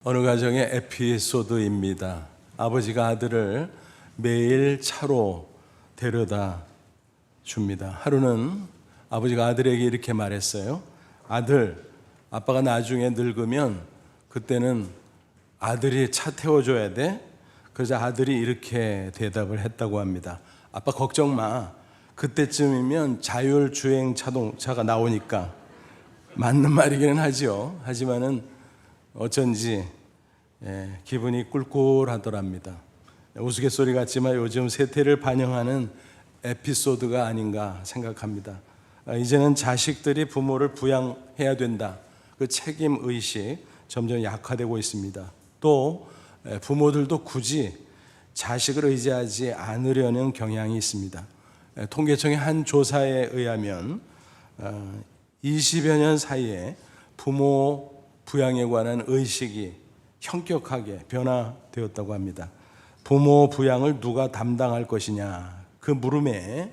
어느 가정의 에피소드입니다. 아버지가 아들을 매일 차로 데려다 줍니다. 하루는 아버지가 아들에게 이렇게 말했어요. 아들, 아빠가 나중에 늙으면 그때는 아들이 차 태워줘야 돼. 그래서 아들이 이렇게 대답을 했다고 합니다. 아빠 걱정 마. 그때쯤이면 자율주행 자동차가 나오니까. 맞는 말이기는 하죠. 하지만은 어쩐지 기분이 꿀꿀하더랍니다. 우스갯소리 같지만 요즘 세태를 반영하는 에피소드가 아닌가 생각합니다. 이제는 자식들이 부모를 부양해야 된다. 그 책임의식 점점 약화되고 있습니다. 또 부모들도 굳이 자식을 의지하지 않으려는 경향이 있습니다. 통계청의 한 조사에 의하면 20여 년 사이에 부모 부양에 관한 의식이 현격하게 변화되었다고 합니다. 부모 부양을 누가 담당할 것이냐, 그 물음에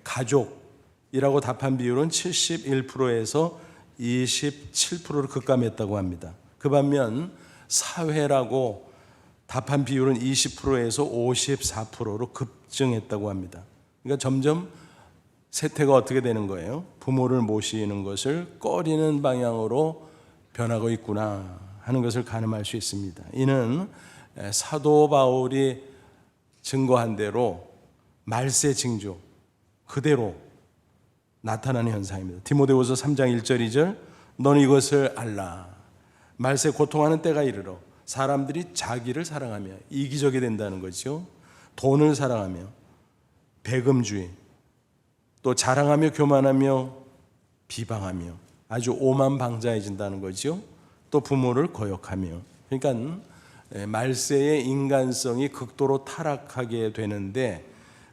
가족이라고 답한 비율은 71%에서 27%로 급감했다고 합니다. 그 반면 사회라고 답한 비율은 20%에서 54%로 급증했다고 합니다. 그러니까 점점 세태가 어떻게 되는 거예요? 부모를 모시는 것을 꺼리는 방향으로 변하고 있구나 하는 것을 가늠할 수 있습니다. 이는 사도 바울이 증거한 대로 말세 징조 그대로 나타나는 현상입니다. 디모데후서 3장 1절 2절 너는 이것을 알라. 말세 고통하는 때가 이르러 사람들이 자기를 사랑하며 이기적이 된다는 거죠. 돈을 사랑하며 배금주의, 또 자랑하며 교만하며 비방하며 아주 오만방자해진다는 거죠. 또 부모를 거역하며. 그러니까 말세의 인간성이 극도로 타락하게 되는데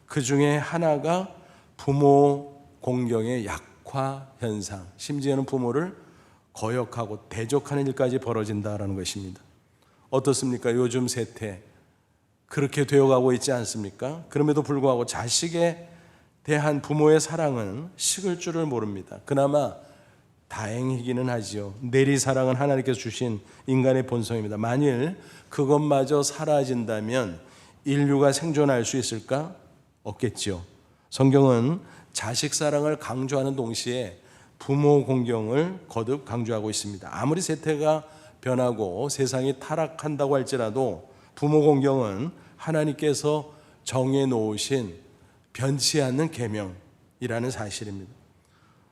그 중에 하나가 부모 공경의 약화 현상, 심지어는 부모를 거역하고 대적하는 일까지 벌어진다는 것입니다. 어떻습니까? 요즘 세태 그렇게 되어가고 있지 않습니까? 그럼에도 불구하고 자식에 대한 부모의 사랑은 식을 줄을 모릅니다. 그나마 다행이기는 하지요. 내리사랑은 하나님께서 주신 인간의 본성입니다. 만일 그것마저 사라진다면 인류가 생존할 수 있을까? 없겠죠. 성경은 자식 사랑을 강조하는 동시에 부모 공경을 거듭 강조하고 있습니다. 아무리 세태가 변하고 세상이 타락한다고 할지라도 부모 공경은 하나님께서 정해 놓으신 변치 않는 계명이라는 사실입니다.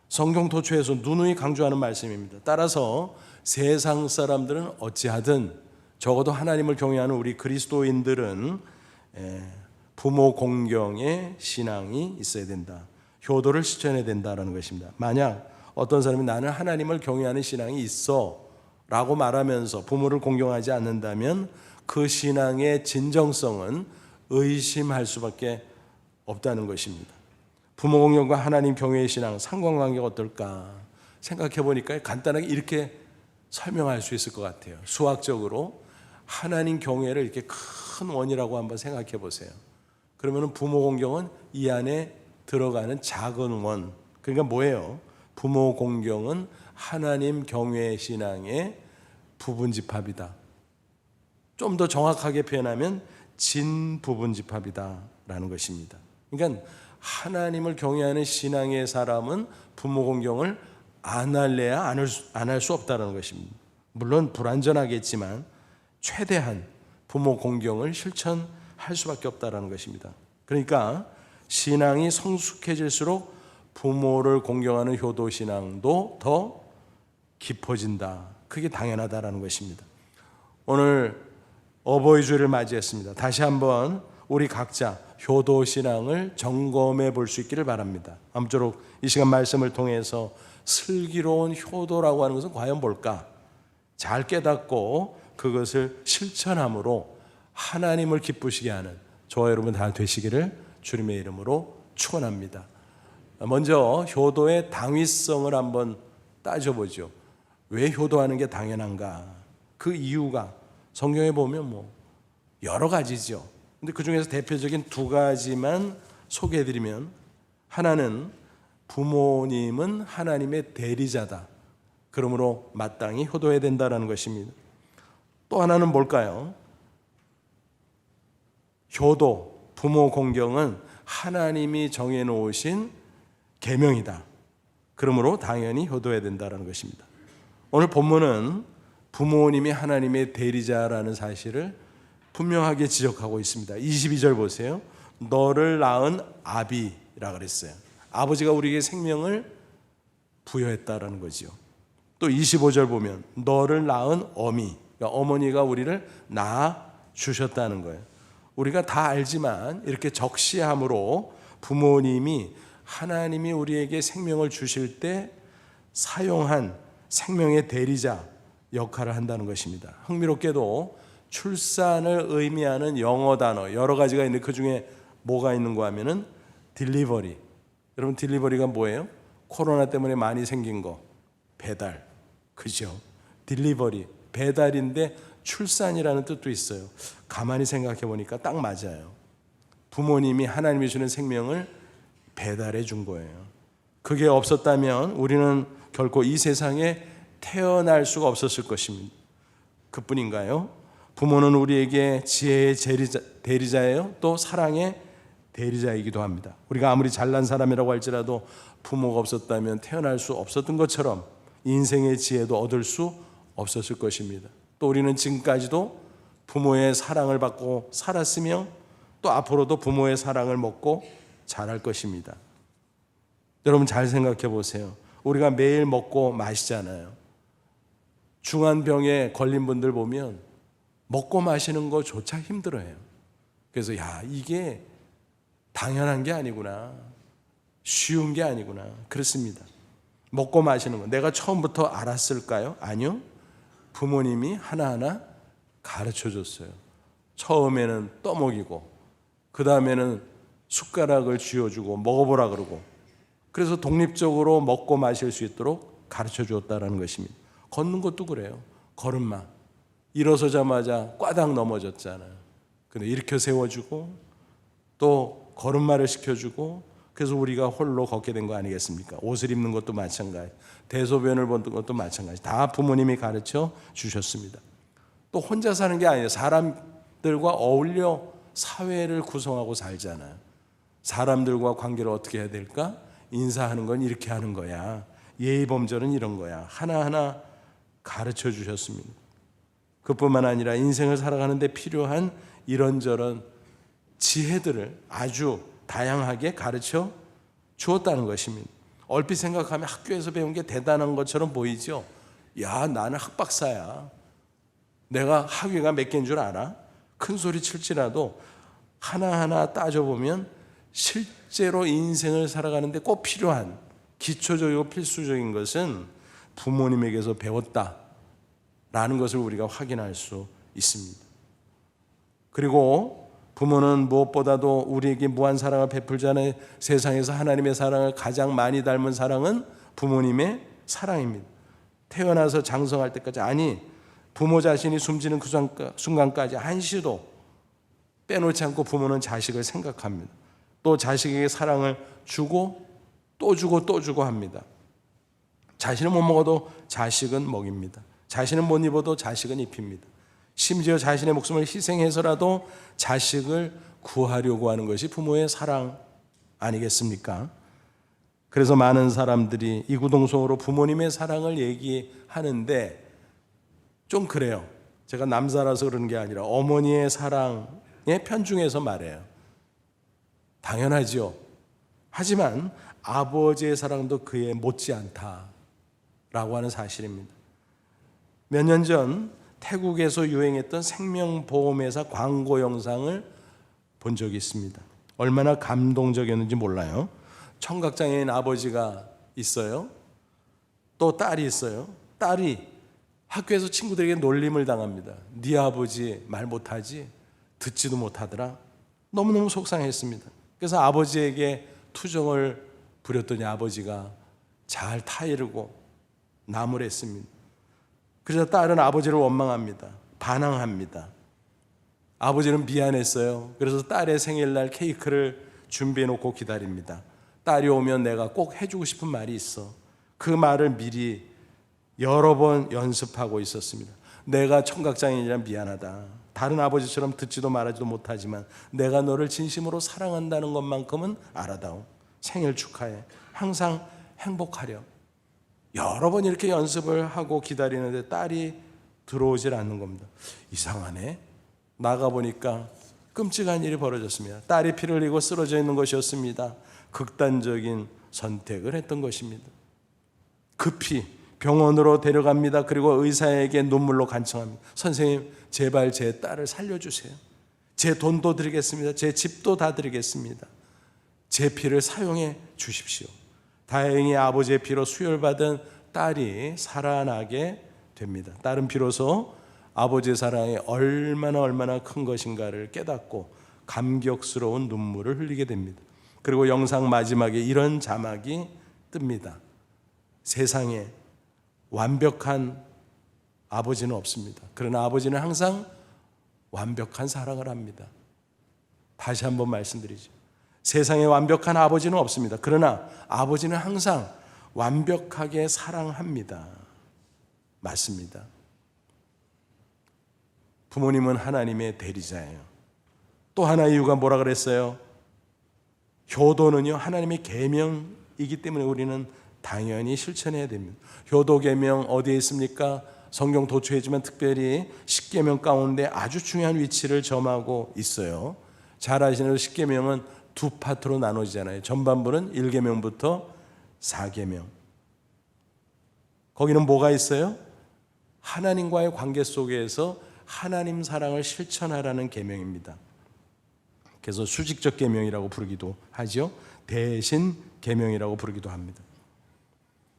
성경 도처에서 누누이 강조하는 말씀입니다. 따라서 세상 사람들은 어찌하든 적어도 하나님을 경외하는 우리 그리스도인들은 부모 공경의 신앙이 있어야 된다. 효도를 실천해야 된다는 것입니다. 만약 어떤 사람이 나는 하나님을 경외하는 신앙이 있어 라고 말하면서 부모를 공경하지 않는다면 그 신앙의 진정성은 의심할 수밖에 없다는 것입니다. 부모 공경과 하나님 경외의 신앙 상관관계가 어떨까 생각해 보니까 간단하게 이렇게 설명할 수 있을 것 같아요. 수학적으로 하나님 경외를 이렇게 큰 원이라고 한번 생각해 보세요. 그러면 부모 공경은 이 안에 들어가는 작은 원. 그러니까 뭐예요? 부모 공경은 하나님 경외의 신앙의 부분집합이다. 좀 더 정확하게 표현하면 진부분집합이다라는 것입니다. 그러니까 하나님을 경외하는 신앙의 사람은 부모 공경을 안 할래야 안 할 수 없다는 것입니다. 물론 불완전하겠지만 최대한 부모 공경을 실천할 수밖에 없다는 것입니다. 그러니까 신앙이 성숙해질수록 부모를 공경하는 효도 신앙도 더 깊어진다. 그게 당연하다는 것입니다. 오늘 어버이 주일을 맞이했습니다. 다시 한번 우리 각자 효도 신앙을 점검해 볼 수 있기를 바랍니다. 아무쪼록 이 시간 말씀을 통해서 슬기로운 효도라고 하는 것은 과연 뭘까? 잘 깨닫고 그것을 실천함으로 하나님을 기쁘시게 하는 저와 여러분 다 되시기를 주님의 이름으로 축원합니다. 먼저 효도의 당위성을 한번 따져보죠. 왜 효도하는 게 당연한가? 그 이유가 성경에 보면 여러 가지죠. 근데 그 중에서 대표적인 두 가지만 소개해드리면, 하나는 부모님은 하나님의 대리자다. 그러므로 마땅히 효도해야 된다는 것입니다. 또 하나는 뭘까요? 효도, 부모 공경은 하나님이 정해놓으신 계명이다. 그러므로 당연히 효도해야 된다는 것입니다. 오늘 본문은 부모님이 하나님의 대리자라는 사실을 분명하게 지적하고 있습니다. 22절 보세요. 너를 낳은 아비라 그랬어요. 아버지가 우리에게 생명을 부여했다라는 거지요. 또 25절 보면 너를 낳은 어미, 그러니까 어머니가 우리를 낳아 주셨다는 거예요. 우리가 다 알지만 이렇게 적시함으로 부모님이 하나님이 우리에게 생명을 주실 때 사용한 생명의 대리자 역할을 한다는 것입니다. 흥미롭게도 출산을 의미하는 영어 단어 여러 가지가 있는데 그 중에 뭐가 있는가 하면은 딜리버리. 여러분 딜리버리가 뭐예요? 코로나 때문에 많이 생긴 거 배달, 그죠? 딜리버리 배달인데 출산이라는 뜻도 있어요. 가만히 생각해 보니까 딱 맞아요. 부모님이 하나님이 주는 생명을 배달해 준 거예요. 그게 없었다면 우리는 결코 이 세상에 태어날 수가 없었을 것입니다. 그뿐인가요? 부모는 우리에게 지혜의 대리자예요. 또 사랑의 대리자이기도 합니다. 우리가 아무리 잘난 사람이라고 할지라도 부모가 없었다면 태어날 수 없었던 것처럼 인생의 지혜도 얻을 수 없었을 것입니다. 또 우리는 지금까지도 부모의 사랑을 받고 살았으며 또 앞으로도 부모의 사랑을 먹고 자랄 것입니다. 여러분 잘 생각해 보세요. 우리가 매일 먹고 마시잖아요. 중환병에 걸린 분들 보면 먹고 마시는 거조차 힘들어해요. 그래서 이게 당연한 게 아니구나, 쉬운 게 아니구나, 그렇습니다. 먹고 마시는 거 내가 처음부터 알았을까요? 아니요. 부모님이 하나하나 가르쳐 줬어요. 처음에는 떠먹이고 그 다음에는 숟가락을 쥐어주고 먹어보라 그러고, 그래서 독립적으로 먹고 마실 수 있도록 가르쳐 주었다는 것입니다. 걷는 것도 그래요. 걸음마 일어서자마자 꽈당 넘어졌잖아요. 근데 일으켜 세워주고 또 걸음마를 시켜주고, 그래서 우리가 홀로 걷게 된 거 아니겠습니까? 옷을 입는 것도 마찬가지, 대소변을 보는 것도 마찬가지, 다 부모님이 가르쳐 주셨습니다. 또 혼자 사는 게 아니에요. 사람들과 어울려 사회를 구성하고 살잖아요. 사람들과 관계를 어떻게 해야 될까? 인사하는 건 이렇게 하는 거야, 예의 범절은 이런 거야, 하나하나 가르쳐 주셨습니다. 그뿐만 아니라 인생을 살아가는 데 필요한 이런저런 지혜들을 아주 다양하게 가르쳐 주었다는 것입니다. 얼핏 생각하면 학교에서 배운 게 대단한 것처럼 보이죠. 나는 학박사야, 내가 학위가 몇 개인 줄 알아? 큰 소리 칠지라도 하나하나 따져보면 실제로 인생을 살아가는데 꼭 필요한 기초적이고 필수적인 것은 부모님에게서 배웠다라는 것을 우리가 확인할 수 있습니다. 그리고 부모는 무엇보다도 우리에게 무한 사랑을 베풀잖아요. 세상에서 하나님의 사랑을 가장 많이 닮은 사랑은 부모님의 사랑입니다. 태어나서 장성할 때까지, 아니 부모 자신이 숨지는 그 순간까지 한시도 빼놓지 않고 부모는 자식을 생각합니다. 또 자식에게 사랑을 주고 또 주고 또 주고 합니다. 자신은 못 먹어도 자식은 먹입니다. 자신은 못 입어도 자식은 입힙니다. 심지어 자신의 목숨을 희생해서라도 자식을 구하려고 하는 것이 부모의 사랑 아니겠습니까? 그래서 많은 사람들이 이구동성으로 부모님의 사랑을 얘기하는데 좀 그래요. 제가 남자라서 그러는 게 아니라 어머니의 사랑에 편중해서 말해요. 당연하죠. 하지만 아버지의 사랑도 그에 못지않다라고 하는 사실입니다. 몇 년 전 태국에서 유행했던 생명보험회사 광고 영상을 본 적이 있습니다. 얼마나 감동적이었는지 몰라요. 청각장애인 아버지가 있어요. 또 딸이 있어요. 딸이 학교에서 친구들에게 놀림을 당합니다. 네 아버지 말 못하지? 듣지도 못하더라. 너무너무 속상했습니다. 그래서 아버지에게 투정을 부렸더니 아버지가 잘 타이르고 나무랬습니다. 그래서 딸은 아버지를 원망합니다. 반항합니다. 아버지는 미안했어요. 그래서 딸의 생일날 케이크를 준비해 놓고 기다립니다. 딸이 오면 내가 꼭 해주고 싶은 말이 있어. 그 말을 미리 여러 번 연습하고 있었습니다. 내가 청각장애인이라 미안하다. 다른 아버지처럼 듣지도 말하지도 못하지만 내가 너를 진심으로 사랑한다는 것만큼은 알아다오. 생일 축하해. 항상 행복하렴. 여러 번 이렇게 연습을 하고 기다리는데 딸이 들어오질 않는 겁니다. 이상하네. 나가보니까 끔찍한 일이 벌어졌습니다. 딸이 피를 흘리고 쓰러져 있는 것이었습니다. 극단적인 선택을 했던 것입니다. 급히 병원으로 데려갑니다. 그리고 의사에게 눈물로 간청합니다. 선생님, 제발 제 딸을 살려주세요. 제 돈도 드리겠습니다. 제 집도 다 드리겠습니다. 제 피를 사용해 주십시오. 다행히 아버지의 피로 수혈받은 딸이 살아나게 됩니다. 딸은 비로소 아버지의 사랑이 얼마나 큰 것인가를 깨닫고 감격스러운 눈물을 흘리게 됩니다. 그리고 영상 마지막에 이런 자막이 뜹니다. 세상에 완벽한 아버지는 없습니다. 그러나 아버지는 항상 완벽한 사랑을 합니다. 다시 한번 말씀드리죠. 세상에 완벽한 아버지는 없습니다. 그러나 아버지는 항상 완벽하게 사랑합니다. 맞습니다. 부모님은 하나님의 대리자예요. 또 하나의 이유가 뭐라 그랬어요? 효도는요, 하나님의 계명이기 때문에 우리는 당연히 실천해야 됩니다. 효도 계명 어디에 있습니까? 성경 도처이지만 특별히 십계명 가운데 아주 중요한 위치를 점하고 있어요. 잘 아시는 십계명은 두 파트로 나눠지잖아요. 전반부는 1계명부터 4계명. 거기는 뭐가 있어요? 하나님과의 관계 속에서 하나님 사랑을 실천하라는 계명입니다. 그래서 수직적 계명이라고 부르기도 하죠. 대신 계명이라고 부르기도 합니다.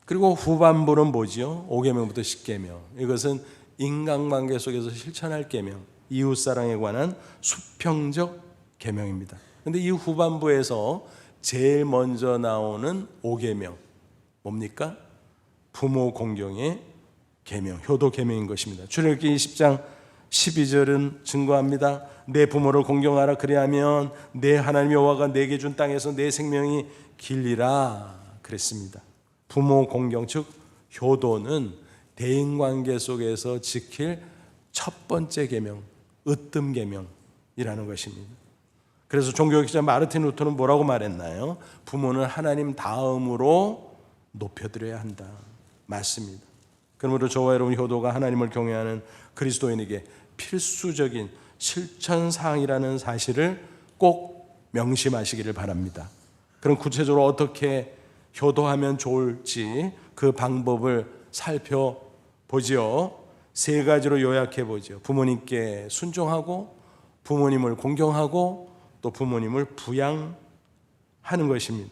그리고 후반부는 뭐죠? 5계명부터 10계명. 이것은 인간관계 속에서 실천할 계명, 이웃사랑에 관한 수평적 계명입니다. 그런데 이 후반부에서 제일 먼저 나오는 5계명 뭡니까? 부모 공경의 계명, 효도 계명인 것입니다. 출애굽기 20장 12절은 증거합니다. 내 부모를 공경하라. 그리하면 내 하나님 여호와가 내게 준 땅에서 내 생명이 길리라 그랬습니다. 부모 공경, 즉 효도는 대인관계 속에서 지킬 첫 번째 계명, 으뜸 계명이라는 것입니다. 그래서 종교학자 마르틴 루터는 뭐라고 말했나요? 부모는 하나님 다음으로 높여드려야 한다. 맞습니다. 그러므로 저와 여러분 효도가 하나님을 경외하는 그리스도인에게 필수적인 실천사항이라는 사실을 꼭 명심하시기를 바랍니다. 그럼 구체적으로 어떻게 효도하면 좋을지 그 방법을 살펴보지요. 세 가지로 요약해 보죠. 부모님께 순종하고, 부모님을 공경하고, 또 부모님을 부양하는 것입니다.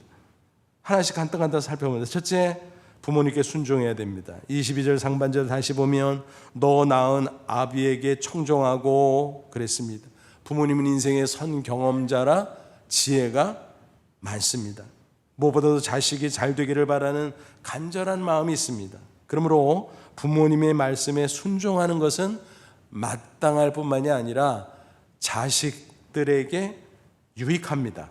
하나씩 간단간단 살펴보면서 첫째, 부모님께 순종해야 됩니다. 22절 상반절 다시 보면 너 낳은 아비에게 청종하고 그랬습니다. 부모님은 인생의 선 경험자라 지혜가 많습니다. 무엇보다도 자식이 잘 되기를 바라는 간절한 마음이 있습니다. 그러므로 부모님의 말씀에 순종하는 것은 마땅할 뿐만이 아니라 자식들에게 유익합니다.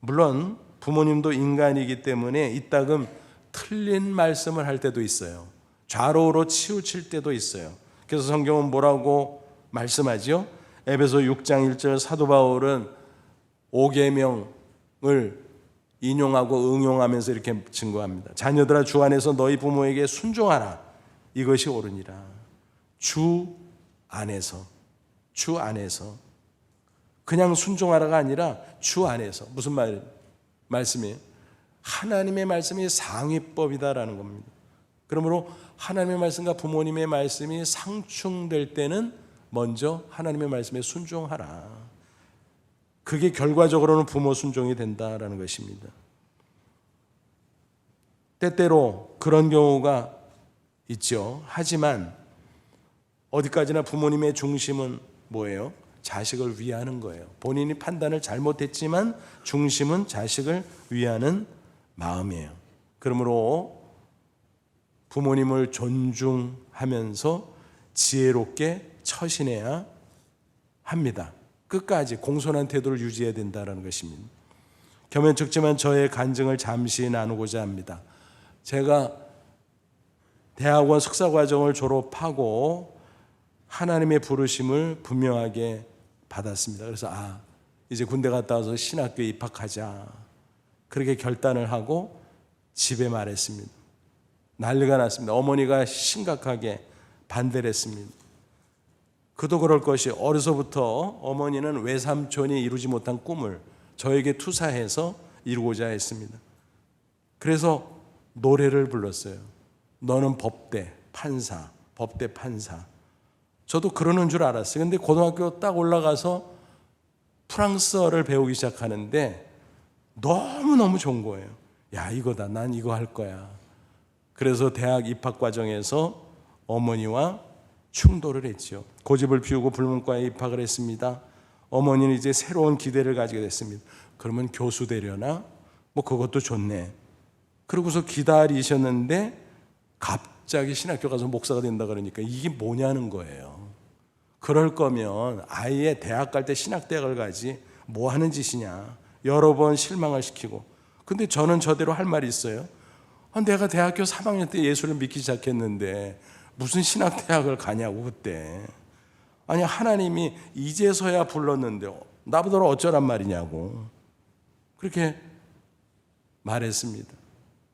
물론 부모님도 인간이기 때문에 이따금 틀린 말씀을 할 때도 있어요. 좌로우로 치우칠 때도 있어요. 그래서 성경은 뭐라고 말씀하죠? 에베소 6장 1절 사도 바울은 5계명을 인용하고 응용하면서 이렇게 증거합니다. 자녀들아 주 안에서 너희 부모에게 순종하라. 이것이 옳으니라. 주 안에서 그냥 순종하라가 아니라 주 안에서. 무슨 말씀이에요? 하나님의 말씀이 상위법이다라는 겁니다. 그러므로 하나님의 말씀과 부모님의 말씀이 상충될 때는 먼저 하나님의 말씀에 순종하라. 그게 결과적으로는 부모 순종이 된다라는 것입니다. 때때로 그런 경우가 있죠. 하지만 어디까지나 부모님의 중심은 뭐예요? 자식을 위하는 거예요. 본인이 판단을 잘못했지만 중심은 자식을 위하는 마음이에요. 그러므로 부모님을 존중하면서 지혜롭게 처신해야 합니다. 끝까지 공손한 태도를 유지해야 된다는 것입니다. 겸연쩍지만 저의 간증을 잠시 나누고자 합니다. 제가 대학원 석사과정을 졸업하고 하나님의 부르심을 분명하게 받았습니다. 그래서 이제 군대 갔다 와서 신학교에 입학하자, 그렇게 결단을 하고 집에 말했습니다. 난리가 났습니다. 어머니가 심각하게 반대를 했습니다. 그도 그럴 것이, 어려서부터 어머니는 외삼촌이 이루지 못한 꿈을 저에게 투사해서 이루고자 했습니다. 그래서 노래를 불렀어요. 너는 법대 판사, 법대 판사. 저도 그러는 줄 알았어요. 근데 고등학교 딱 올라가서 프랑스어를 배우기 시작하는데 너무너무 좋은 거예요. 야, 이거다. 난 이거 할 거야. 그래서 대학 입학 과정에서 어머니와 충돌을 했죠. 고집을 피우고 불문과에 입학을 했습니다. 어머니는 이제 새로운 기대를 가지게 됐습니다. 그러면 교수 되려나? 뭐 그것도 좋네. 그러고서 기다리셨는데 갑자기 신학교 가서 목사가 된다 그러니까 이게 뭐냐는 거예요. 그럴 거면 아예 대학 갈 때 신학대학을 가지 뭐 하는 짓이냐. 여러 번 실망을 시키고. 근데 저는 저대로 할 말이 있어요. 내가 대학교 3학년 때 예수를 믿기 시작했는데 무슨 신학대학을 가냐고 그때. 아니, 하나님이 이제서야 불렀는데 나보다 어쩌란 말이냐고 그렇게 말했습니다.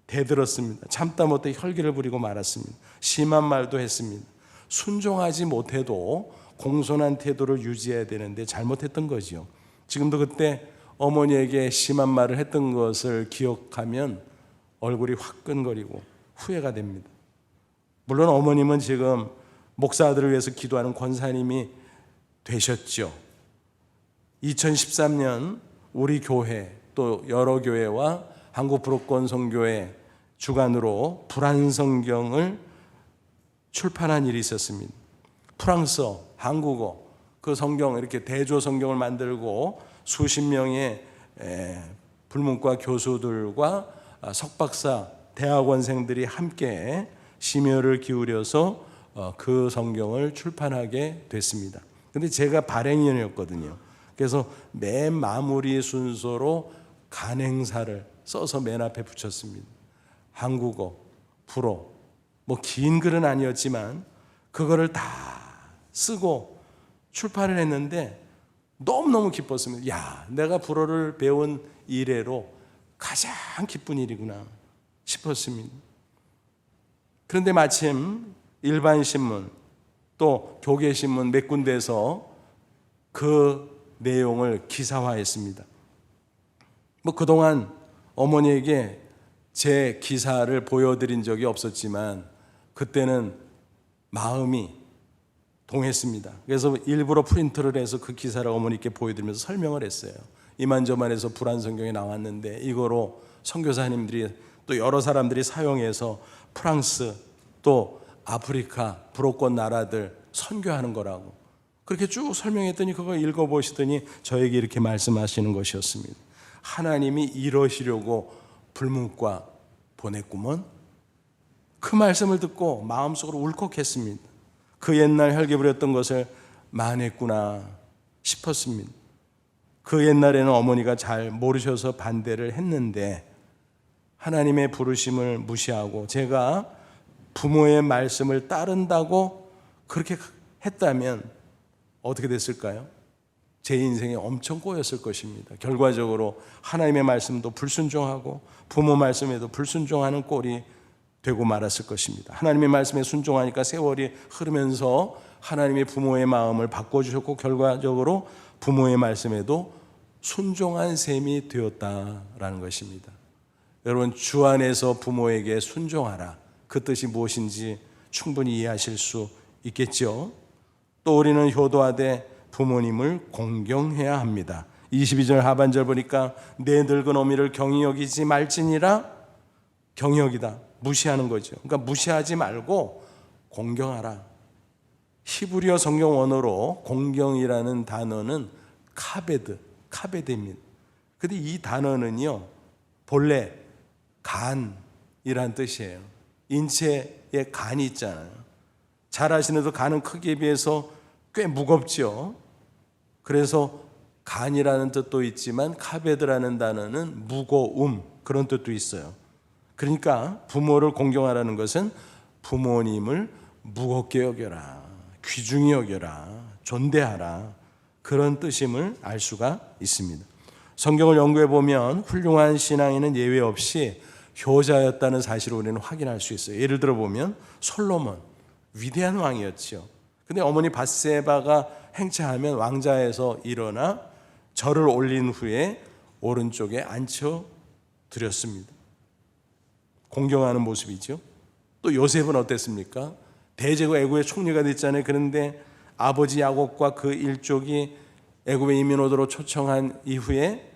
대들었습니다. 참다 못해 혈기를 부리고 말았습니다. 심한 말도 했습니다. 순종하지 못해도 공손한 태도를 유지해야 되는데 잘못했던 거지요. 지금도 그때 어머니에게 심한 말을 했던 것을 기억하면 얼굴이 화끈거리고 후회가 됩니다. 물론 어머님은 지금 목사들을 위해서 기도하는 권사님이 되셨죠. 2013년 우리 교회 또 여러 교회와 한국부록권 선교회 주관으로 불안성경을 출판한 일이 있었습니다. 프랑스어, 한국어, 그 성경 이렇게 대조 성경을 만들고 수십 명의 불문과 교수들과 석박사 대학원생들이 함께 심혈을 기울여서 그 성경을 출판하게 됐습니다. 근데 제가 발행인이었거든요. 그래서 맨 마무리 순서로 간행사를 써서 맨 앞에 붙였습니다. 한국어, 불어, 뭐 긴 글은 아니었지만 그거를 다 쓰고 출판을 했는데 너무너무 기뻤습니다. 야, 내가 불어를 배운 이래로 가장 기쁜 일이구나 싶었습니다. 그런데 마침 일반신문 또 교계신문 몇 군데에서 그 내용을 기사화했습니다. 뭐 그동안 어머니에게 제 기사를 보여드린 적이 없었지만 그때는 마음이 동했습니다. 그래서 일부러 프린트를 해서 그 기사를 어머니께 보여드리면서 설명을 했어요. 이만저만해서 불안성경이 나왔는데 이거로 선교사님들이 또 여러 사람들이 사용해서 프랑스 또 아프리카 불어권 나라들 선교하는 거라고 그렇게 쭉 설명했더니 그거 읽어보시더니 저에게 이렇게 말씀하시는 것이었습니다. 하나님이 이러시려고 불문과 보냈구먼. 그 말씀을 듣고 마음속으로 울컥했습니다. 그 옛날 혈기 부렸던 것을 만회했구나 싶었습니다. 그 옛날에는 어머니가 잘 모르셔서 반대를 했는데 하나님의 부르심을 무시하고 제가 부모의 말씀을 따른다고 그렇게 했다면 어떻게 됐을까요? 제 인생에 엄청 꼬였을 것입니다. 결과적으로 하나님의 말씀도 불순종하고 부모 말씀에도 불순종하는 꼴이 되고 말았을 것입니다. 하나님의 말씀에 순종하니까 세월이 흐르면서 하나님의 부모의 마음을 바꿔주셨고 결과적으로 부모의 말씀에도 순종한 셈이 되었다라는 것입니다. 여러분, 주 안에서 부모에게 순종하라. 그 뜻이 무엇인지 충분히 이해하실 수 있겠죠. 또 우리는 효도하되 부모님을 공경해야 합니다. 22절 하반절 보니까 내 늙은 어미를 경히 여기지 말지니라. 경히 여기다. 무시하는 거죠. 그러니까 무시하지 말고 공경하라. 히브리어 성경 원어로 공경이라는 단어는 카베드입니다. 근데 이 단어는요, 본래 간이란 뜻이에요. 인체에 간이 있잖아요. 잘 아시는데도 간은 크기에 비해서 꽤 무겁죠. 그래서 간이라는 뜻도 있지만 카베드라는 단어는 무거움 그런 뜻도 있어요. 그러니까 부모를 공경하라는 것은 부모님을 무겁게 여겨라. 귀중히 여겨라, 존대하라, 그런 뜻임을 알 수가 있습니다. 성경을 연구해 보면 훌륭한 신앙인은 예외 없이 효자였다는 사실을 우리는 확인할 수 있어요. 예를 들어 보면 솔로몬, 위대한 왕이었죠. 근데 어머니 밧세바가 행차하면 왕자에서 일어나 절을 올린 후에 오른쪽에 앉혀 드렸습니다. 공경하는 모습이죠. 또 요셉은 어땠습니까? 대제국 애굽의 총리가 됐잖아요. 그런데 아버지 야곱과 그 일족이 애굽에 이민 오도록 초청한 이후에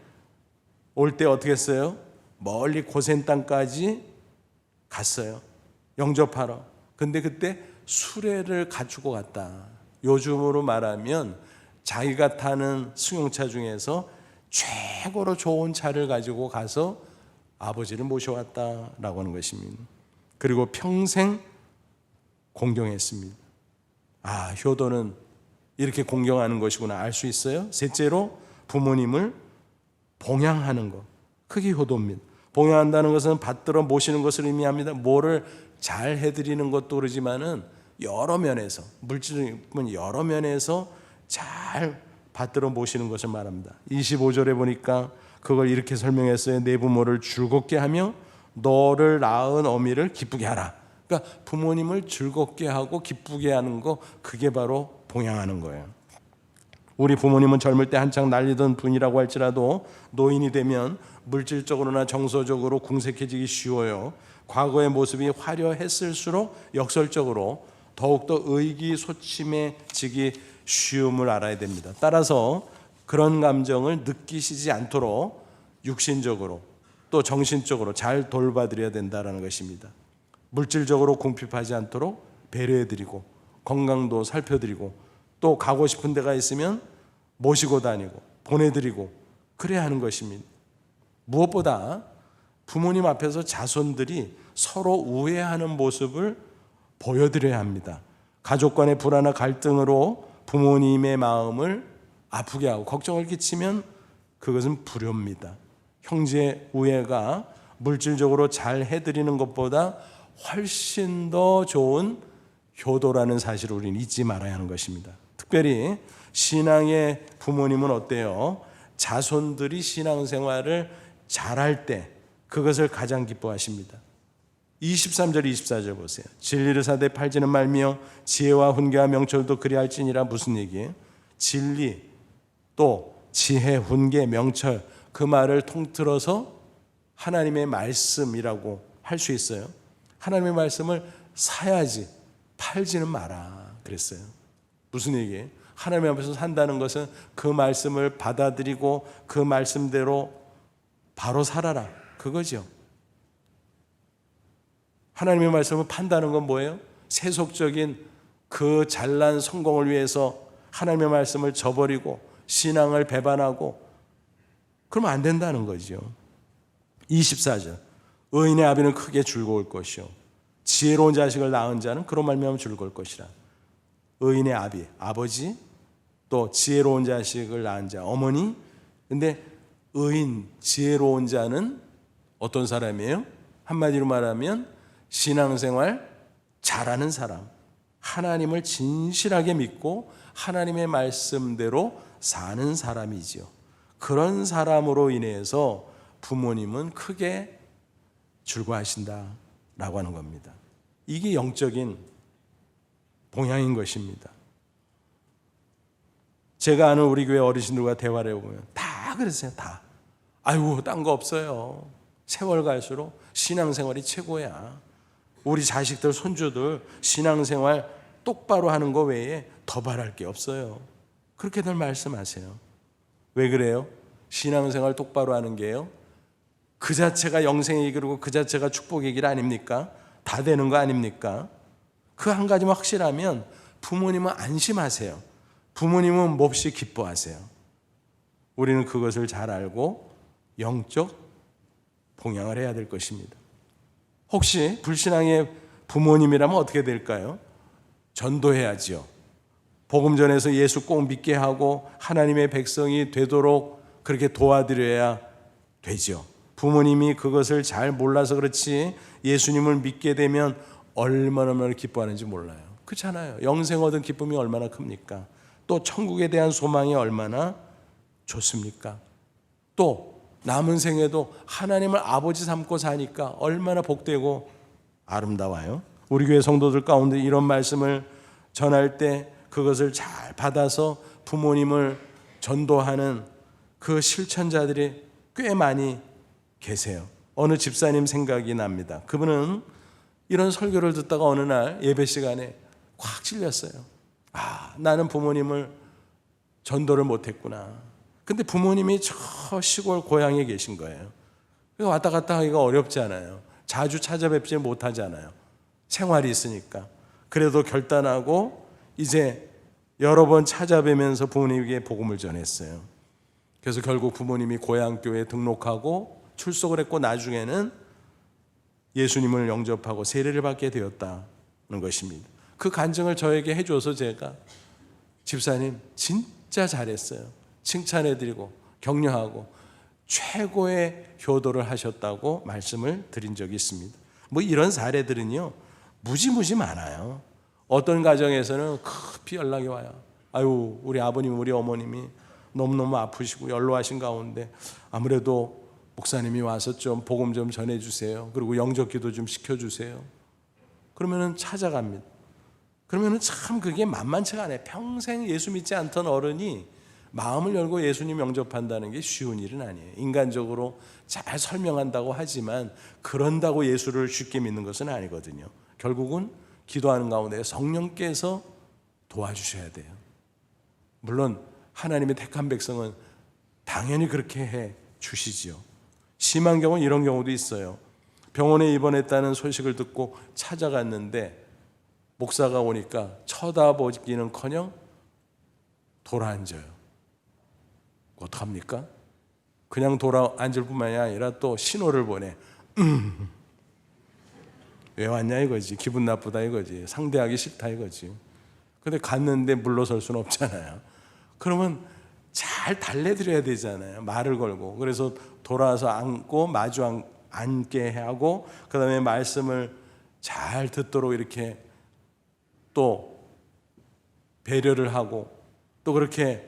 올 때 어떻게 했어요? 멀리 고센 땅까지 갔어요. 영접하러. 근데 그때 수레를 갖추고 갔다. 요즘으로 말하면 자기가 타는 승용차 중에서 최고로 좋은 차를 가지고 가서 아버지를 모셔왔다라고 하는 것입니다. 그리고 평생 공경했습니다. 아, 효도는 이렇게 공경하는 것이구나 알 수 있어요. 셋째로 부모님을 봉양하는 것, 그게 효도입니다. 봉양한다는 것은 받들어 모시는 것을 의미합니다. 뭐를 잘 해드리는 것도 그러지만은 여러 면에서, 물질은 여러 면에서 잘 받들어 모시는 것을 말합니다. 25절에 보니까 그걸 이렇게 설명했어요. 내 부모를 즐겁게 하며 너를 낳은 어미를 기쁘게 하라. 그러니까 부모님을 즐겁게 하고 기쁘게 하는 거, 그게 바로 봉양하는 거예요. 우리 부모님은 젊을 때 한창 날리던 분이라고 할지라도 노인이 되면 물질적으로나 정서적으로 궁색해지기 쉬워요. 과거의 모습이 화려했을수록 역설적으로 더욱더 의기소침해지기 쉬움을 알아야 됩니다. 따라서 그런 감정을 느끼시지 않도록 육신적으로 또 정신적으로 잘 돌봐드려야 된다는 것입니다. 물질적으로 궁핍하지 않도록 배려해드리고 건강도 살펴드리고 또 가고 싶은 데가 있으면 모시고 다니고 보내드리고 그래야 하는 것입니다. 무엇보다 부모님 앞에서 자손들이 서로 우애하는 모습을 보여드려야 합니다. 가족 간의 불화나 갈등으로 부모님의 마음을 아프게 하고 걱정을 끼치면 그것은 불효입니다. 형제 우애가 물질적으로 잘 해드리는 것보다 훨씬 더 좋은 효도라는 사실을 우리는 잊지 말아야 하는 것입니다. 특별히 신앙의 부모님은 어때요? 자손들이 신앙생활을 잘할 때 그것을 가장 기뻐하십니다. 23절 24절 보세요. 진리를 사되 팔지는 말며 지혜와 훈계와 명철도 그리할지니라. 무슨 얘기예요? 진리 또 지혜, 훈계, 명철, 그 말을 통틀어서 하나님의 말씀이라고 할 수 있어요. 하나님의 말씀을 사야지 팔지는 마라 그랬어요. 무슨 얘기예요? 하나님 앞에서 산다는 것은 그 말씀을 받아들이고 그 말씀대로 바로 살아라, 그거죠. 하나님의 말씀을 판다는 건 뭐예요? 세속적인 그 잘난 성공을 위해서 하나님의 말씀을 저버리고 신앙을 배반하고 그러면 안 된다는 거죠. 24절 의인의 아비는 크게 즐거울 것이요 지혜로운 자식을 낳은 자는 그로 말미암아 즐거울 것이라. 의인의 아비, 아버지, 또 지혜로운 자식을 낳은 자, 어머니. 근데 의인, 지혜로운 자는 어떤 사람이에요? 한마디로 말하면 신앙생활 잘하는 사람, 하나님을 진실하게 믿고 하나님의 말씀대로 사는 사람이지요. 그런 사람으로 인해서 부모님은 크게 즐거워하신다라고 하는 겁니다. 이게 영적인 봉양인 것입니다. 제가 아는 우리 교회 어르신들과 대화를 해보면 다 그랬어요. 다. 아이고 딴 거 없어요. 세월 갈수록 신앙생활이 최고야. 우리 자식들 손주들 신앙생활 똑바로 하는 거 외에 더 바랄 게 없어요. 그렇게들 말씀하세요. 왜 그래요? 신앙생활 똑바로 하는 게요, 그 자체가 영생의 길이고 그 자체가 축복의 길 아닙니까? 다 되는 거 아닙니까? 그 한 가지만 확실하면 부모님은 안심하세요. 부모님은 몹시 기뻐하세요. 우리는 그것을 잘 알고 영적 봉양을 해야 될 것입니다. 혹시 불신앙의 부모님이라면 어떻게 될까요? 전도해야지요. 복음 전해서 예수 꼭 믿게 하고 하나님의 백성이 되도록 그렇게 도와드려야 되죠. 부모님이 그것을 잘 몰라서 그렇지 예수님을 믿게 되면 얼마나 기뻐하는지 몰라요. 그렇잖아요. 영생 얻은 기쁨이 얼마나 큽니까? 또 천국에 대한 소망이 얼마나 좋습니까? 또 남은 생에도 하나님을 아버지 삼고 사니까 얼마나 복되고 아름다워요. 우리 교회 성도들 가운데 이런 말씀을 전할 때 그것을 잘 받아서 부모님을 전도하는 그 실천자들이 꽤 많이 계세요. 어느 집사님 생각이 납니다. 그분은 이런 설교를 듣다가 어느 날 예배 시간에 꽉 찔렸어요. 나는 부모님을 전도를 못했구나. 근데 부모님이 저 시골 고향에 계신 거예요. 왔다 갔다 하기가 어렵지 않아요. 자주 찾아뵙지 못하잖아요. 생활이 있으니까. 그래도 결단하고 이제 여러 번 찾아뵈면서 부모님에게 복음을 전했어요. 그래서 결국 부모님이 고향교회에 등록하고 출석을 했고 나중에는 예수님을 영접하고 세례를 받게 되었다는 것입니다. 그 간증을 저에게 해줘서 제가 집사님 진짜 잘했어요. 칭찬해드리고 격려하고 최고의 효도를 하셨다고 말씀을 드린 적이 있습니다. 뭐 이런 사례들은요 무지무지 많아요. 어떤 가정에서는 급히 연락이 와요. 아유 우리 아버님 우리 어머님이 너무너무 아프시고 연로하신 가운데 아무래도 목사님이 와서 좀 복음 좀 전해주세요. 그리고 영접기도 좀 시켜주세요. 그러면은 찾아갑니다. 그러면은 참 그게 만만치가 않아요. 평생 예수 믿지 않던 어른이 마음을 열고 예수님 영접한다는 게 쉬운 일은 아니에요. 인간적으로 잘 설명한다고 하지만 그런다고 예수를 쉽게 믿는 것은 아니거든요. 결국은 기도하는 가운데 성령께서 도와주셔야 돼요. 물론 하나님의 택한 백성은 당연히 그렇게 해 주시지요. 심한 경우는 이런 경우도 있어요. 병원에 입원했다는 소식을 듣고 찾아갔는데 목사가 오니까 쳐다보기는커녕 돌아앉아요. 어떡합니까? 그냥 돌아앉을 뿐만이 아니라 또 신호를 보내. 왜 왔냐 이거지. 기분 나쁘다 이거지. 상대하기 싫다 이거지. 근데 갔는데 물러설 수는 없잖아요. 그러면 잘 달래드려야 되잖아요. 말을 걸고. 그래서 돌아와서 앉고 마주 앉게 하고 그 다음에 말씀을 잘 듣도록 이렇게 또 배려를 하고 또 그렇게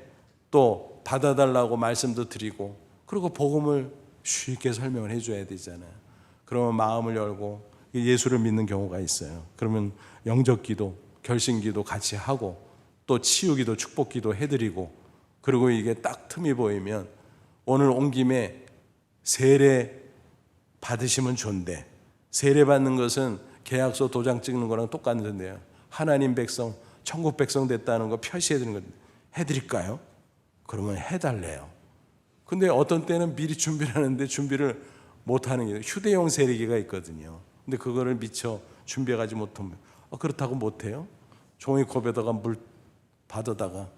또 받아달라고 말씀도 드리고 그리고 복음을 쉽게 설명을 해줘야 되잖아요. 그러면 마음을 열고 예수를 믿는 경우가 있어요. 그러면 영접기도 결신기도 같이 하고 또 치유기도 축복기도 해드리고 그리고 이게 딱 틈이 보이면 오늘 온 김에 세례 받으시면 좋은데 세례 받는 것은 계약서 도장 찍는 거랑 똑같은데요. 하나님 백성, 천국 백성 됐다는 거 표시해 드리는 건데 해드릴까요? 그러면 해달래요. 근데 어떤 때는 미리 준비를 하는데 준비를 못하는 게 휴대용 세례기가 있거든요. 근데 그거를 미처 준비하지 못하면 그렇다고 못해요? 종이컵에다가 물 받아다가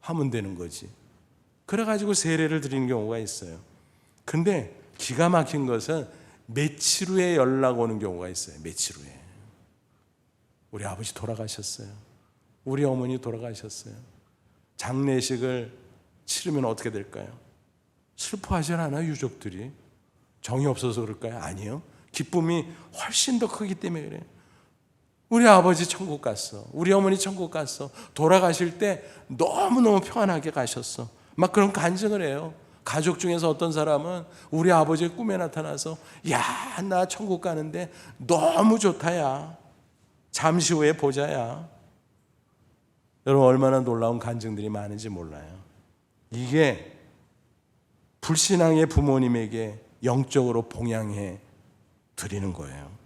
하면 되는 거지. 그래가지고 세례를 드리는 경우가 있어요. 근데 기가 막힌 것은 며칠 후에 연락 오는 경우가 있어요. 며칠 후에. 우리 아버지 돌아가셨어요. 우리 어머니 돌아가셨어요. 장례식을 치르면 어떻게 될까요? 슬퍼하지 않아요, 유족들이? 정이 없어서 그럴까요? 아니요. 기쁨이 훨씬 더 크기 때문에 그래요. 우리 아버지 천국 갔어. 우리 어머니 천국 갔어. 돌아가실 때 너무너무 평안하게 가셨어. 막 그런 간증을 해요. 가족 중에서 어떤 사람은 우리 아버지의 꿈에 나타나서 야, 나 천국 가는데 너무 좋다야. 잠시 후에 보자야. 여러분 얼마나 놀라운 간증들이 많은지 몰라요. 이게 불신앙의 부모님에게 영적으로 봉양해 드리는 거예요.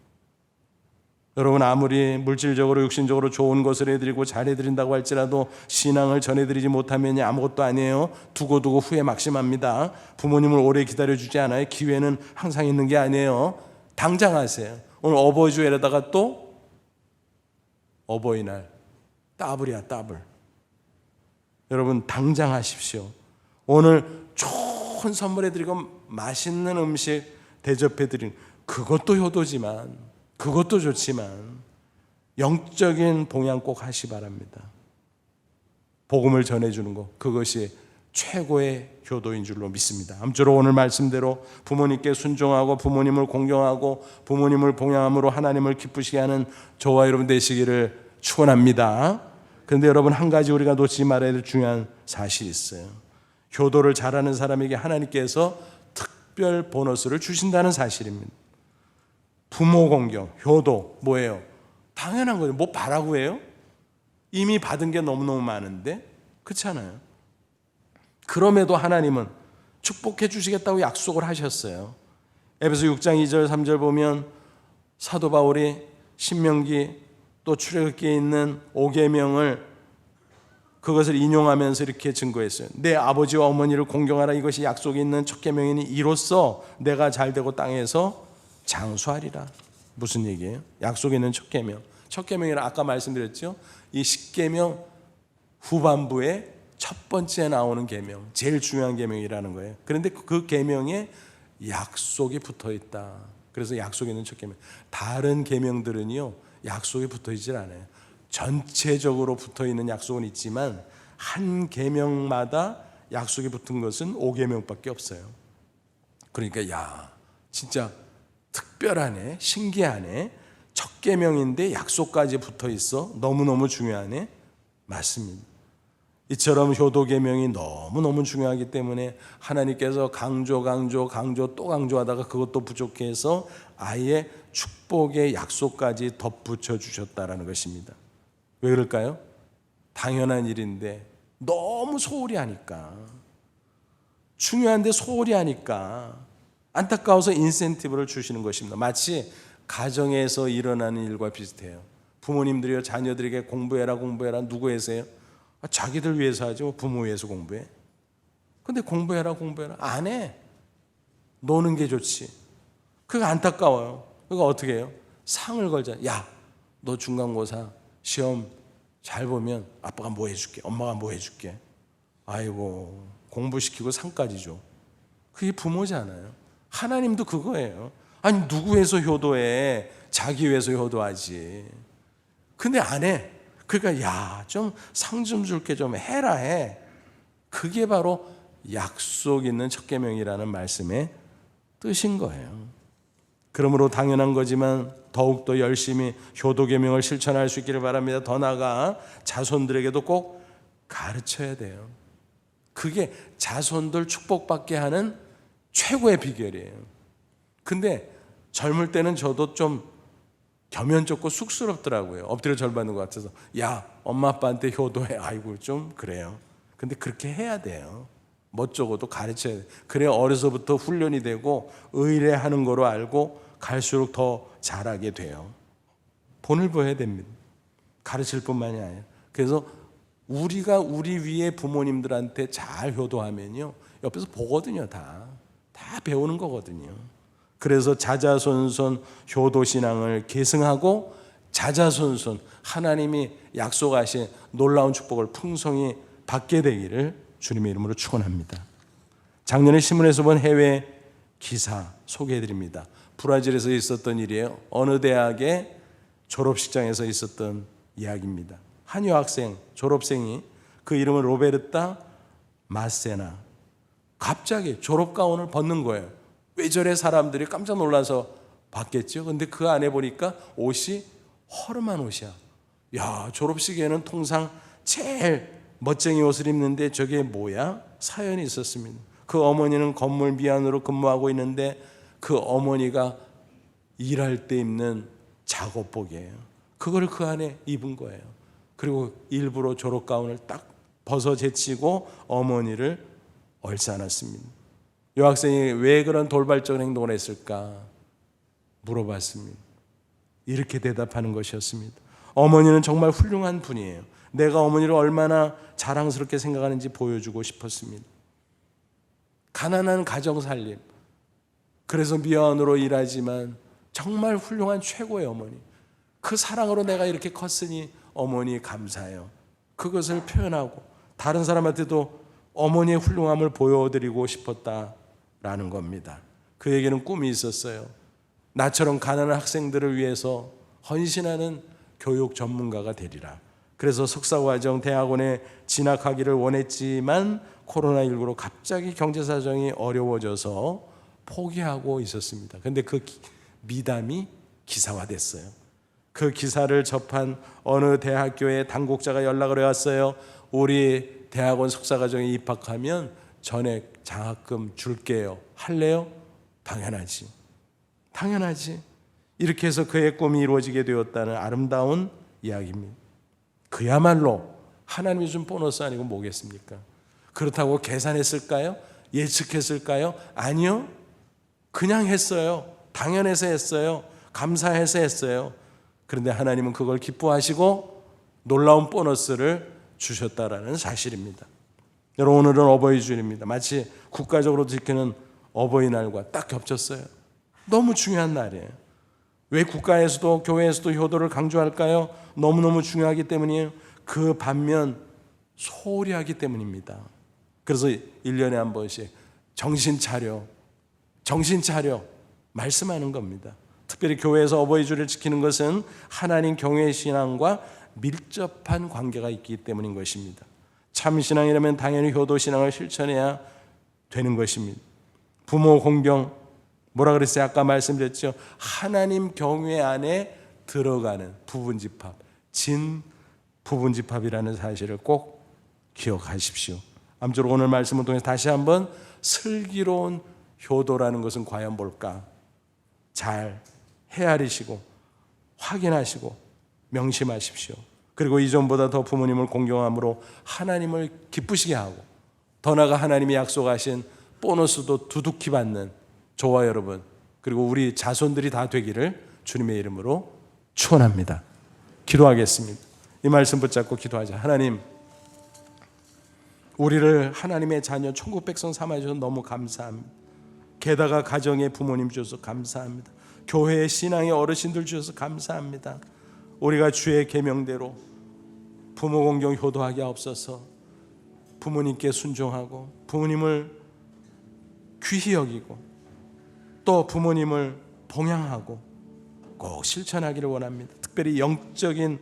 여러분 아무리 물질적으로 육신적으로 좋은 것을 해드리고 잘해드린다고 할지라도 신앙을 전해드리지 못하면 아무것도 아니에요. 두고두고 후회 막심합니다. 부모님을 오래 기다려주지 않아요. 기회는 항상 있는 게 아니에요. 당장 하세요. 오늘 어버이주일에다가 또 어버이날 따블이야 따블. 여러분 당장 하십시오. 오늘 좋은 선물해드리고 맛있는 음식 대접해드리는 그것도 효도지만 그것도 좋지만 영적인 봉양 꼭 하시 바랍니다. 복음을 전해주는 것 그것이 최고의 효도인 줄로 믿습니다. 아무쪼록 오늘 말씀대로 부모님께 순종하고 부모님을 공경하고 부모님을 봉양함으로 하나님을 기쁘시게 하는 저와 여러분 되시기를 축원합니다. 그런데 여러분, 한 가지 우리가 놓치지 말아야 될 중요한 사실이 있어요. 효도를 잘하는 사람에게 하나님께서 특별 보너스를 주신다는 사실입니다. 부모 공경, 효도 뭐예요? 당연한 거죠. 뭐 바라고 해요? 이미 받은 게 너무너무 많은데, 그렇잖아요. 그럼에도 하나님은 축복해 주시겠다고 약속을 하셨어요. 에베소 6장 2절 3절 보면 사도 바울이 신명기 또 출애굽기에 있는 5계명을 그것을 인용하면서 이렇게 증거했어요. 내 아버지와 어머니를 공경하라. 이것이 약속이 있는 첫 계명이니 이로써 내가 잘되고 땅에서 장수하리라. 무슨 얘기예요? 약속이 있는 첫 계명. 첫 계명이라 아까 말씀드렸죠. 이 10계명 후반부에 첫 번째 나오는 계명, 제일 중요한 계명이라는 거예요. 그런데 그 계명에 약속이 붙어 있다. 그래서 약속이 있는 첫 계명. 다른 계명들은요, 약속이 붙어 있질 않아요. 전체적으로 붙어 있는 약속은 있지만 한 계명마다 약속이 붙은 것은 5계명밖에 없어요. 그러니까 진짜 특별하네, 신기하네. 첫 계명인데 약속까지 붙어 있어. 너무너무 중요하네. 맞습니다. 이처럼 효도 계명이 너무너무 중요하기 때문에 하나님께서 강조 또 강조하다가 그것도 부족해서 아예 축복의 약속까지 덧붙여 주셨다라는 것입니다. 왜 그럴까요? 당연한 일인데 너무 소홀히 하니까, 중요한데 소홀히 하니까 안타까워서 인센티브를 주시는 것입니다. 마치 가정에서 일어나는 일과 비슷해요. 부모님들이요, 자녀들에게 공부해라 누구 위해서요? 자기들 위해서 하죠. 부모 위해서 공부해. 근데 공부해라 안 해. 노는 게 좋지. 그거 안타까워요. 그거 어떻게 해요? 상을 걸자. 야, 너 중간고사 시험 잘 보면 아빠가 뭐 해줄게, 엄마가 뭐 해줄게. 아이고, 공부시키고 상까지 줘. 그게 부모잖아요. 하나님도 그거예요. 아니, 누구 위해서 효도해? 자기 위해서 효도하지. 근데 안 해. 그러니까 좀 상 좀 줄게 좀 해라 해. 그게 바로 약속 있는 첫 계명이라는 말씀의 뜻인 거예요. 그러므로 당연한 거지만 더욱더 열심히 효도 계명을 실천할 수 있기를 바랍니다. 더 나아가 자손들에게도 꼭 가르쳐야 돼요. 그게 자손들 축복받게 하는 최고의 비결이에요. 근데 젊을 때는 저도 좀 겸연쩍고 쑥스럽더라고요. 엎드려 절 받는 것 같아서. 야, 엄마 아빠한테 효도해. 아이고, 좀 그래요. 근데 그렇게 해야 돼요. 멋쩍어도 가르쳐야 돼요. 그래야 어려서부터 훈련이 되고 의뢰하는 거로 알고 갈수록 더 잘하게 돼요. 본을 보여야 됩니다. 가르칠 뿐만이 아니에요. 그래서 우리가 우리 위에 부모님들한테 잘 효도하면요, 옆에서 보거든요. 다 배우는 거거든요. 그래서 자자손손 효도신앙을 계승하고 자자손손 하나님이 약속하신 놀라운 축복을 풍성히 받게 되기를 주님의 이름으로 축원합니다. 작년에 신문에서 본 해외 기사 소개해드립니다. 브라질에서 있었던 일이에요. 어느 대학의 졸업식장에서 있었던 이야기입니다. 한 여학생, 졸업생이, 그 이름은 로베르타 마세나, 갑자기 졸업가운을 벗는 거예요. 왜 저래? 사람들이 깜짝 놀라서 봤겠죠. 근데 그 안에 보니까 옷이 허름한 옷이야. 야, 졸업식에는 통상 제일 멋쟁이 옷을 입는데 저게 뭐야? 사연이 있었습니다. 그 어머니는 건물 미안으로 근무하고 있는데 그 어머니가 일할 때 입는 작업복이에요. 그걸 그 안에 입은 거예요. 그리고 일부러 졸업가운을 딱 벗어 제치고 어머니를 얼싸안았습니다. 여학생이 왜 그런 돌발적인 행동을 했을까 물어봤습니다. 이렇게 대답하는 것이었습니다. 어머니는 정말 훌륭한 분이에요. 내가 어머니를 얼마나 자랑스럽게 생각하는지 보여주고 싶었습니다. 가난한 가정살림, 그래서 미완으로 일하지만 정말 훌륭한 최고의 어머니, 그 사랑으로 내가 이렇게 컸으니 어머니 감사해요. 그것을 표현하고 다른 사람한테도 어머니의 훌륭함을 보여드리고 싶었다라는 겁니다. 그에게는 꿈이 있었어요. 나처럼 가난한 학생들을 위해서 헌신하는 교육 전문가가 되리라. 그래서 석사과정 대학원에 진학하기를 원했지만 코로나19로 갑자기 경제사정이 어려워져서 포기하고 있었습니다. 그런데 그 미담이 기사화됐어요. 그 기사를 접한 어느 대학교의 당국자가 연락을 해왔어요. 우리 대학원 석사과정에 입학하면 전액 장학금 줄게요. 할래요? 당연하지. 이렇게 해서 그의 꿈이 이루어지게 되었다는 아름다운 이야기입니다. 그야말로 하나님이 준 보너스 아니고 뭐겠습니까? 그렇다고 계산했을까요? 예측했을까요? 아니요. 그냥 했어요. 당연해서 했어요. 감사해서 했어요. 그런데 하나님은 그걸 기뻐하시고 놀라운 보너스를 주셨다라는 사실입니다. 여러분, 오늘은 어버이 주일입니다. 마치 국가적으로 지키는 어버이날과 딱 겹쳤어요. 너무 중요한 날이에요. 왜 국가에서도 교회에서도 효도를 강조할까요? 너무너무 중요하기 때문이에요. 그 반면 소홀히 하기 때문입니다. 그래서 1년에 한 번씩 정신 차려 말씀하는 겁니다. 특별히 교회에서 어버이 주일을 지키는 것은 하나님 경외의 신앙과 밀접한 관계가 있기 때문인 것입니다. 참 신앙이라면 당연히 효도 신앙을 실천해야 되는 것입니다. 부모 공경, 뭐라 그랬어요? 아까 말씀드렸죠. 하나님 경외 안에 들어가는 부분집합, 진 부분집합이라는 사실을 꼭 기억하십시오. 아무쪼록 오늘 말씀을 통해서 다시 한번 슬기로운 효도라는 것은 과연 뭘까? 잘 헤아리시고 확인하시고 명심하십시오. 그리고 이전보다 더 부모님을 공경함으로 하나님을 기쁘시게 하고 더 나아가 하나님이 약속하신 보너스도 두둑히 받는 저와 여러분 그리고 우리 자손들이 다 되기를 주님의 이름으로 축원합니다. 기도하겠습니다. 이 말씀 붙잡고 기도하자. 하나님, 우리를 하나님의 자녀 천국 백성 삼아주셔서 너무 감사합니다. 게다가 가정의 부모님 주셔서 감사합니다. 교회의 신앙의 어르신들 주셔서 감사합니다. 우리가 주의 계명대로 부모 공경 효도하게 하옵소서. 부모님께 순종하고 부모님을 귀히 여기고 또 부모님을 봉양하고 꼭 실천하기를 원합니다. 특별히 영적인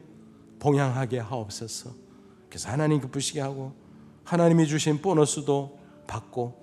봉양하게 하옵소서. 그래서 하나님 기쁘시게 하고 하나님이 주신 보너스도 받고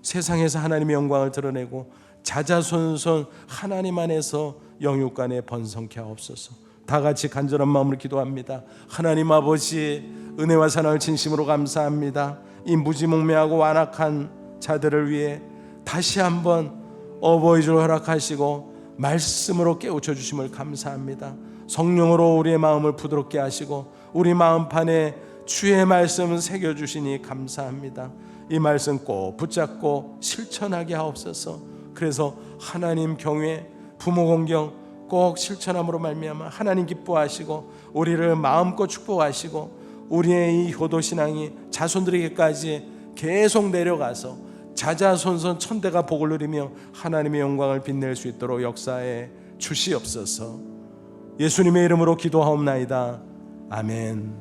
세상에서 하나님의 영광을 드러내고 자자손손 하나님 안에서 영육간에 번성케 하옵소서. 다 같이 간절한 마음으로 기도합니다. 하나님 아버지, 은혜와 사랑을 진심으로 감사합니다. 이 무지몽매하고 완악한 자들을 위해 다시 한번 어버이 줄 허락하시고 말씀으로 깨우쳐 주심을 감사합니다. 성령으로 우리의 마음을 부드럽게 하시고 우리 마음판에 주의 말씀을 새겨주시니 감사합니다. 이 말씀 꼭 붙잡고 실천하게 하옵소서. 그래서 하나님 경외, 부모 공경 꼭 실천함으로 말미암아 하나님 기뻐하시고 우리를 마음껏 축복하시고 우리의 이 효도신앙이 자손들에게까지 계속 내려가서 자자손손 천대가 복을 누리며 하나님의 영광을 빛낼 수 있도록 역사에 주시옵소서. 예수님의 이름으로 기도하옵나이다. 아멘.